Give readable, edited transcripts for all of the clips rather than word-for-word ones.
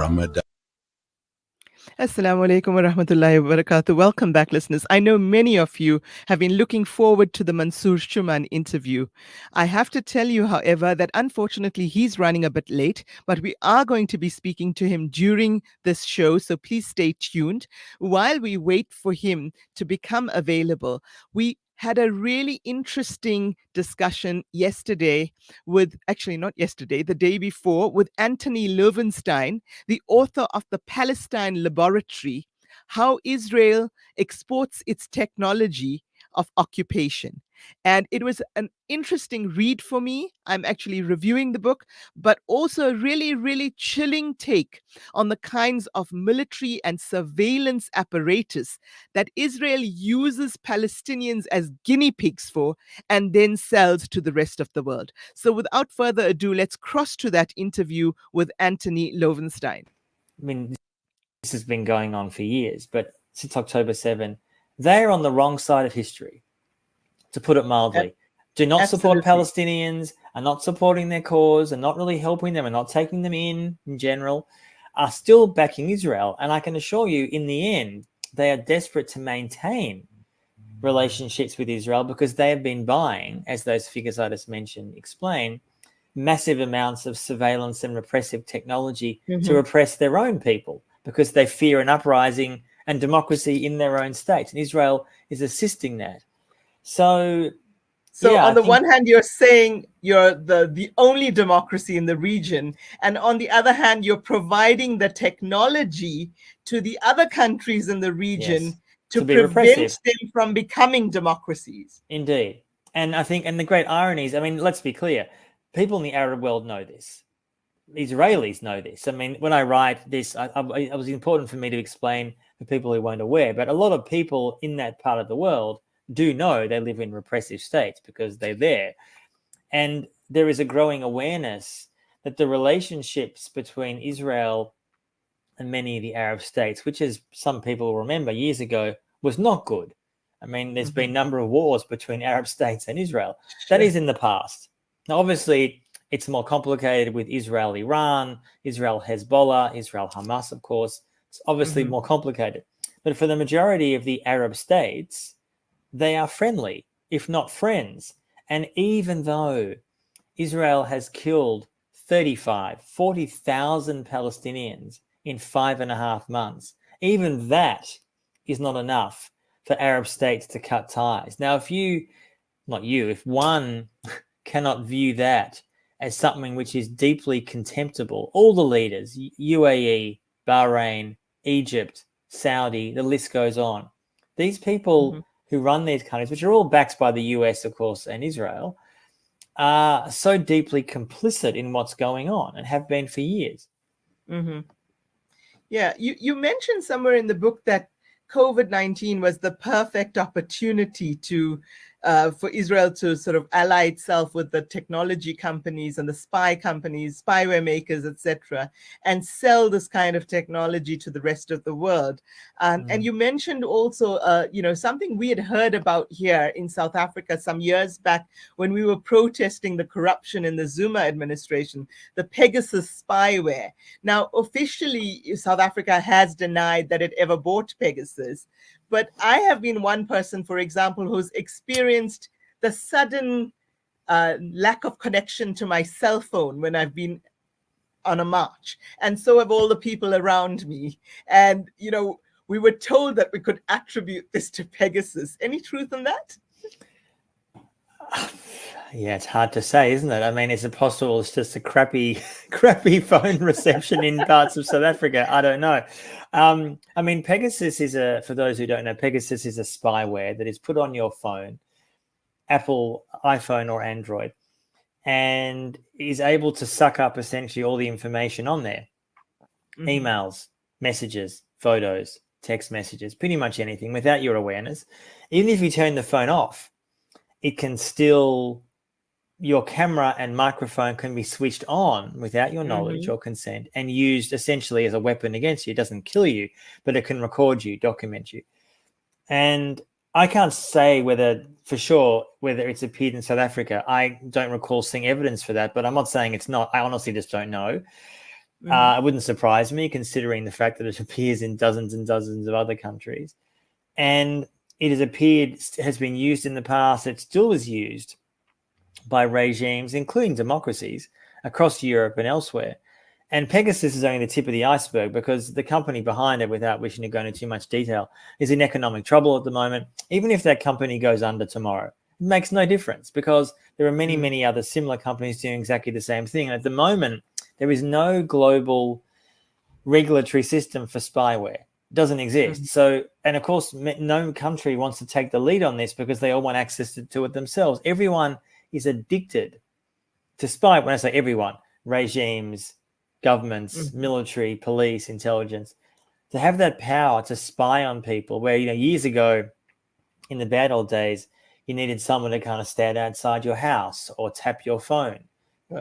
Ramadan. Assalamu alaikum wa rahmatullahi wa barakatuh. Welcome back, listeners. I know many of you have been looking forward to the Mansoor Shuman interview. I have to tell you, however, that unfortunately he's running a bit late, but we are going to be speaking to him during this show, so please stay tuned. While we wait for him to become available, we had a really interesting discussion yesterday not yesterday, the day before, with Antony Loewenstein, the author of the Palestine Laboratory, How Israel Exports Its Technology of Occupation. And it was an interesting read for me. I'm actually reviewing the book, but also a really, really chilling take on the kinds of military and surveillance apparatus that Israel uses Palestinians as guinea pigs for and then sells to the rest of the world. So without further ado, let's cross to that interview with Antony Loewenstein. I mean, this has been going on for years, but since October 7, they're on the wrong side of history, to put it mildly. Do not support Palestinians, are not supporting their cause, are not really helping them, are not taking them in general, are still backing Israel. And I can assure you, in the end, they are desperate to maintain relationships with Israel because they have been buying, as those figures I just mentioned explain, massive amounts of surveillance and repressive technology to repress their own people because they fear an uprising and democracy in their own states. And Israel is assisting that. So yeah, on the one hand, you're saying you're the only democracy in the region. And on the other hand, you're providing the technology to the other countries in the region to prevent them from becoming democracies. Indeed. And I think, and the great irony is, I mean, let's be clear. People in the Arab world know this. Israelis know this. I mean, when I write this, it was important for me to explain for people who weren't aware, but a lot of people in that part of the world do know they live in repressive states because they're there. And there is a growing awareness that the relationships between Israel and many of the Arab states, which as some people remember years ago, was not good. I mean, there's been a number of wars between Arab states and Israel. That is in the past. Now, obviously, it's more complicated with Israel-Iran, Israel-Hezbollah, Israel-Hamas, of course. It's obviously more complicated. But for the majority of the Arab states, they are friendly, if not friends. And even though Israel has killed 40,000 Palestinians in 5.5 months, even that is not enough for Arab states to cut ties. Now, if one cannot view that as something which is deeply contemptible, all the leaders, UAE, Bahrain, Egypt, Saudi, the list goes on. These people who run these countries, which are all backed by the US, of course, and Israel, are so deeply complicit in what's going on and have been for years. Yeah, you mentioned somewhere in the book that COVID-19 was the perfect opportunity for Israel to sort of ally itself with the technology companies and the spy companies, spyware makers, etc., and sell this kind of technology to the rest of the world. And you mentioned also, something we had heard about here in South Africa some years back when we were protesting the corruption in the Zuma administration, the Pegasus spyware. Now, officially, South Africa has denied that it ever bought Pegasus. But I have been one person, for example, who's experienced the sudden lack of connection to my cell phone when I've been on a march. And so have all the people around me. And, we were told that we could attribute this to Pegasus. Any truth in that? Yeah, it's hard to say, isn't it? I mean, is it possible it's just a crappy phone reception in parts of South Africa? I don't know. I mean, Pegasus for those who don't know, Pegasus is a spyware that is put on your phone, Apple, iPhone or Android, and is able to suck up essentially all the information on there. Emails, messages, photos, text messages, pretty much anything without your awareness. Even if you turn the phone off, it can still, your camera and microphone can be switched on without your knowledge or consent and used essentially as a weapon against you. It doesn't kill you, but it can record you, document you. And I can't say for sure whether it's appeared in South Africa. I don't recall seeing evidence for that, but I'm not saying it's not. I honestly just don't know. Mhm. It wouldn't surprise me, considering the fact that it appears in dozens and dozens of other countries. And it has been used in the past, it still is used by regimes, including democracies, across Europe and elsewhere. And Pegasus is only the tip of the iceberg, because the company behind it, without wishing to go into too much detail, is in economic trouble at the moment. Even if that company goes under tomorrow, it makes no difference, because there are many, many other similar companies doing exactly the same thing. And at the moment, there is no global regulatory system for spyware. It doesn't exist. So, and of course, no country wants to take the lead on this, because they all want access to it themselves. Everyone is addicted to spy. When I say everyone, regimes, governments, military, police, intelligence, to have that power to spy on people, where, years ago, in the bad old days, you needed someone to kind of stand outside your house or tap your phone.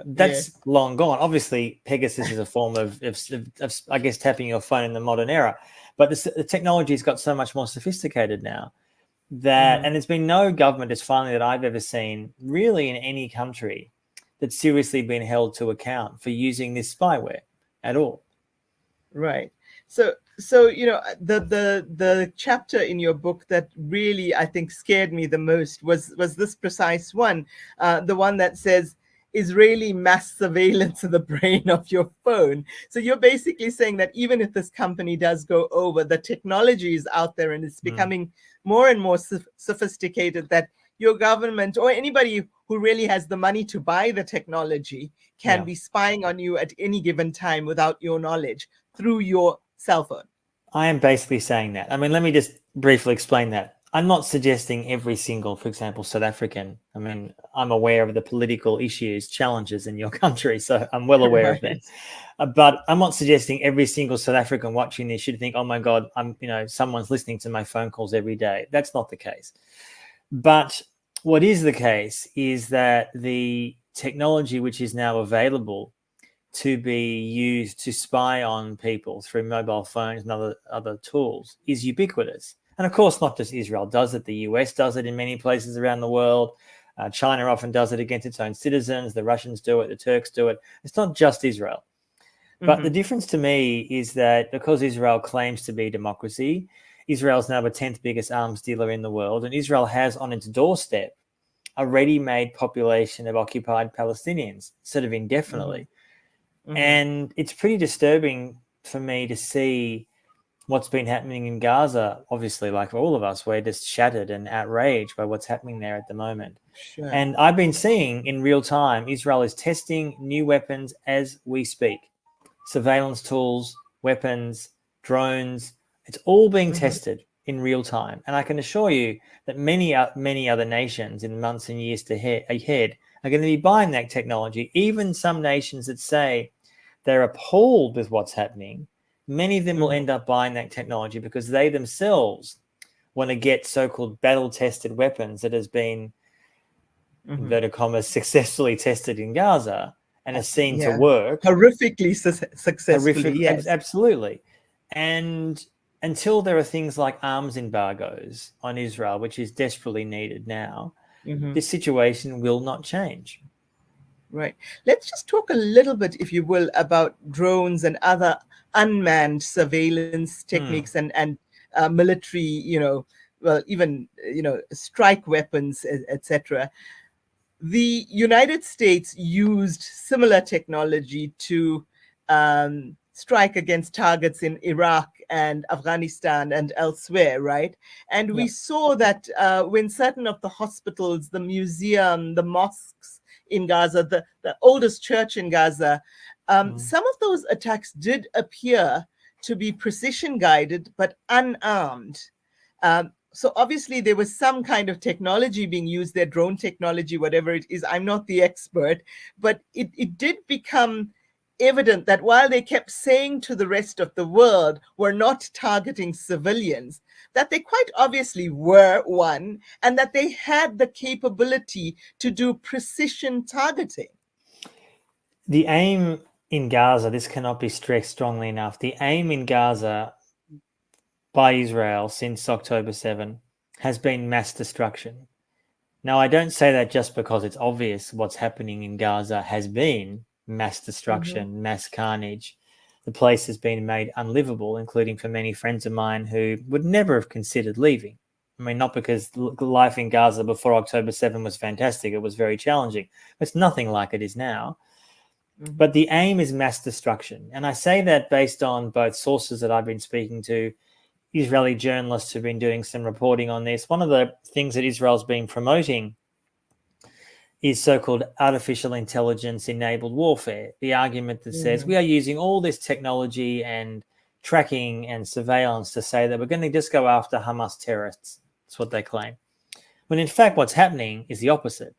That's long gone. Obviously, Pegasus is a form of, I guess, tapping your phone in the modern era. But the technology has got so much more sophisticated now that, and there's been no government, as finally that I've ever seen, really in any country, that's seriously been held to account for using this spyware at all. Right. So the chapter in your book that really, I think, scared me the most was this precise one, the one that says Israeli mass surveillance of the brain of your phone. So you're basically saying that even if this company does go over, the technology is out there and it's becoming more and more sophisticated, that your government or anybody who really has the money to buy the technology can be spying on you at any given time without your knowledge through your cell phone. I am basically saying that. I mean, let me just briefly explain that. I'm not suggesting every single, for example, South African. I mean, I'm aware of the political issues, challenges in your country, so I'm well aware of them. But I'm not suggesting every single South African watching this should think, oh my God, someone's listening to my phone calls every day. That's not the case. But what is the case is that the technology which is now available to be used to spy on people through mobile phones and other tools is ubiquitous. And of course, not just Israel does it. The US does it in many places around the world. China often does it against its own citizens. The Russians do it. The Turks do it. It's not just Israel. But the difference to me is that because Israel claims to be a democracy, Israel is now the 10th biggest arms dealer in the world. And Israel has on its doorstep a ready-made population of occupied Palestinians, sort of indefinitely. And it's pretty disturbing for me to see what's been happening in Gaza. Obviously, like all of us, we're just shattered and outraged by what's happening there at the moment. Sure. And I've been seeing in real time, Israel is testing new weapons as we speak. Surveillance tools, weapons, drones, it's all being tested in real time. And I can assure you that many other nations in months and years ahead are going to be buying that technology. Even some nations that say they're appalled with what's happening, many of them will end up buying that technology because they themselves want to get so-called battle-tested weapons that has been, inverted commas, successfully tested in Gaza and is seen to work. Horrifically successfully, yes. Absolutely. And until there are things like arms embargoes on Israel, which is desperately needed now, this situation will not change. Right. Let's just talk a little bit, if you will, about drones and other unmanned surveillance techniques and military, even, strike weapons, etc. The United States used similar technology to strike against targets in Iraq and Afghanistan and elsewhere, right? And we saw that when certain of the hospitals, the museum, the mosques in Gaza, the oldest church in Gaza, some of those attacks did appear to be precision guided but unarmed. So obviously there was some kind of technology being used there, drone technology, whatever it is. I'm not the expert, but it did become evident that while they kept saying to the rest of the world, we're not targeting civilians, that they quite obviously were one, and that they had the capability to do precision targeting. The aim in Gaza, this cannot be stressed strongly enough, the aim in Gaza by Israel since October 7 has been mass destruction. Now, I don't say that just because it's obvious what's happening in Gaza has been mass destruction, mass carnage. the place has been made unlivable, including for many friends of mine who would never have considered leaving. I mean, not because life in Gaza before October 7 was fantastic. It was very challenging. It's nothing like it is now. Mm-hmm. But the aim is mass destruction. And I say that based on both sources that I've been speaking to, Israeli journalists who've been doing some reporting on this. One of the things that Israel's been promoting is so-called artificial intelligence-enabled warfare, the argument that says we are using all this technology and tracking and surveillance to say that we're going to just go after Hamas terrorists. That's what they claim. When in fact what's happening is the opposite.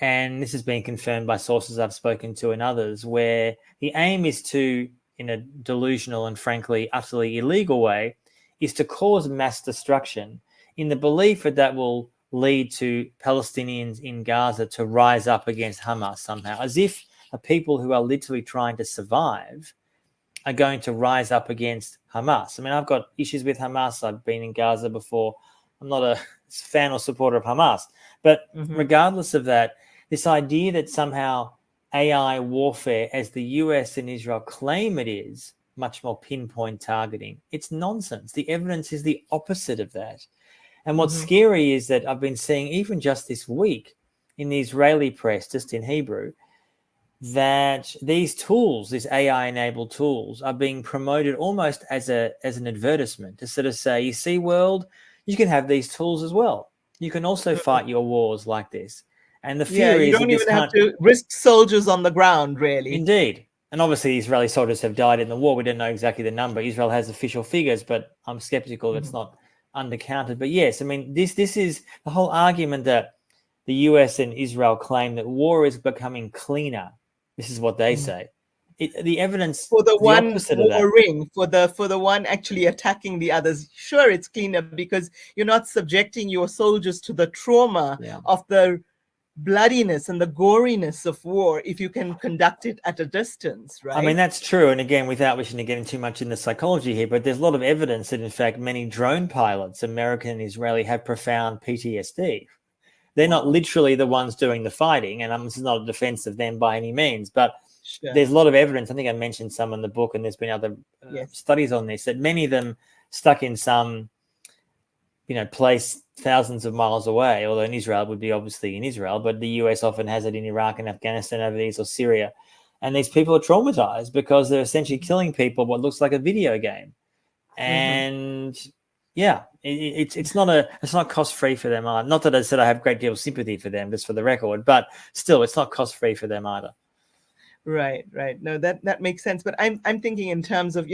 And this has been confirmed by sources I've spoken to and others, where the aim is to, in a delusional and frankly utterly illegal way, is to cause mass destruction in the belief that that will lead to Palestinians in Gaza to rise up against Hamas somehow, as if the people who are literally trying to survive are going to rise up against Hamas. I mean, I've got issues with Hamas. I've been in Gaza before. I'm not a fan or supporter of Hamas. But regardless of that, this idea that somehow AI warfare, as the US and Israel claim it is, much more pinpoint targeting, it's nonsense. The evidence is the opposite of that. And what's scary is that I've been seeing, even just this week in the Israeli press, just in Hebrew, that these tools, these AI-enabled tools, are being promoted almost as an advertisement to sort of say, you see, world, you can have these tools as well. You can also fight your wars like this. And the fear is you don't even have to risk soldiers on the ground, really. Indeed. And obviously, Israeli soldiers have died in the war. We don't know exactly the number. Israel has official figures, but I'm skeptical it's not undercounted. But yes, I mean, this is the whole argument that the US and Israel claim that war is becoming cleaner. This is what they say. The evidence for the one war ring, for the one actually attacking the others. Sure, it's cleaner because you're not subjecting your soldiers to the trauma of the bloodiness and the goriness of war if you can conduct it at a distance, right? I mean, that's true. And again, without wishing to get in too much in the psychology here, but there's a lot of evidence that in fact many drone pilots, American and Israeli, have profound PTSD. They're not literally the ones doing the fighting, and this is not a defense of them by any means, but there's a lot of evidence. I think I mentioned some in the book, and there's been other studies on this, that many of them stuck in some place thousands of miles away, although in Israel it would be obviously in Israel, but the US often has it in Iraq and Afghanistan over these, or Syria. And these people are traumatized because they're essentially killing people what looks like a video game. And it's not cost-free for them either. Not that I said I have a great deal of sympathy for them, just for the record, but still it's not cost-free for them either. Right. No, that makes sense. But I'm thinking in terms of,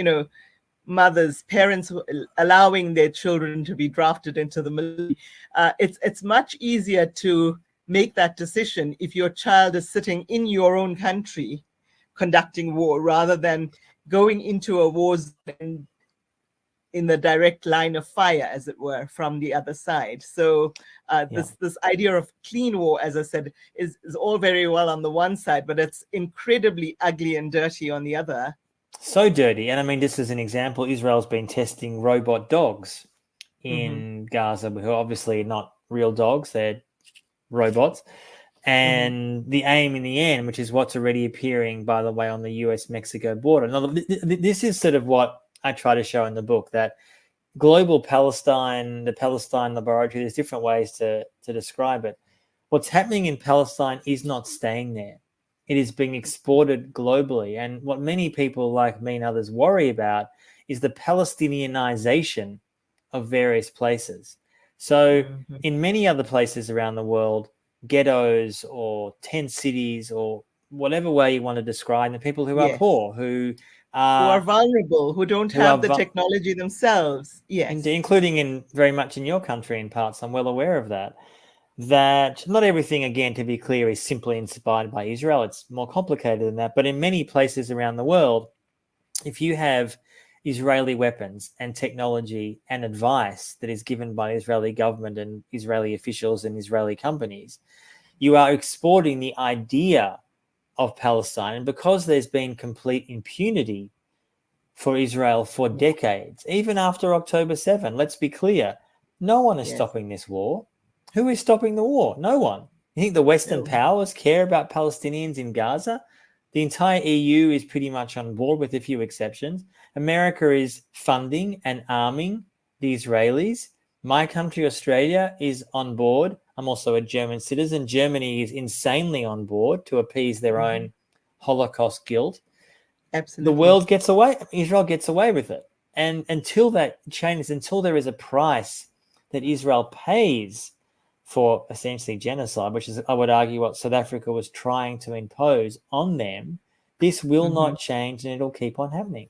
mothers, parents allowing their children to be drafted into the military. It's much easier to make that decision if your child is sitting in your own country conducting war, rather than going into a war zone in the direct line of fire, as it were, from the other side. So this idea of clean war, as I said, is all very well on the one side, but it's incredibly ugly and dirty on the other. So dirty. And I mean, just as an example, Israel's been testing robot dogs in Gaza, who are obviously not real dogs, they're robots. And the aim in the end, which is what's already appearing, by the way, on the US-Mexico border. Now, this is sort of what I try to show in the book, that global Palestine, the Palestine Laboratory, there's different ways to describe it. What's happening in Palestine is not staying there. It is being exported globally. And what many people like me and others worry about is the Palestinianization of various places. So in many other places around the world, ghettos or tent cities, or whatever way you want to describe the people who are poor, who are vulnerable, who don't have the technology themselves. Yes. Including in very much in your country in parts, I'm well aware of that. That not everything, again, to be clear, is simply inspired by Israel. It's more complicated than that. But in many places around the world, if you have Israeli weapons and technology and advice that is given by the Israeli government and Israeli officials and Israeli companies, you are exporting the idea of Palestine. And because there's been complete impunity for Israel for decades, even after October 7, let's be clear, no one is stopping this war. Who is stopping the war? No one. You think the Western powers care about Palestinians in Gaza? The entire EU is pretty much on board with a few exceptions. America is funding and arming the Israelis. My country, Australia, is on board. I'm also a German citizen. Germany is insanely on board to appease their own Holocaust guilt. Absolutely. The world gets away. Israel gets away with it. And until that changes, until there is a price that Israel pays for essentially genocide, which is, I would argue, what South Africa was trying to impose on them, this will not change and it'll keep on happening.